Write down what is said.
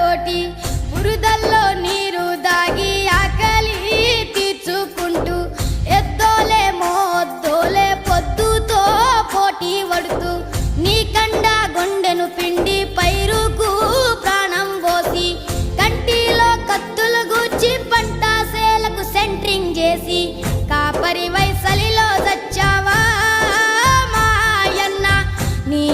తోటి బురదల్లో నీరు దాగి ఆకలి తీర్చుకుంటూ ఎద్దోలే మోద్దోలే పొద్దుతో పోటీ పడుతూ నీ కండ గుండెను పిండి పైరుకు ప్రాణం పోసి కంటిలో కత్తులు గుచ్చి పంట సేలకు సెంట్రింగ్ చేసి కాపరి వైసలిలో చచ్చావా మాయన్న నీ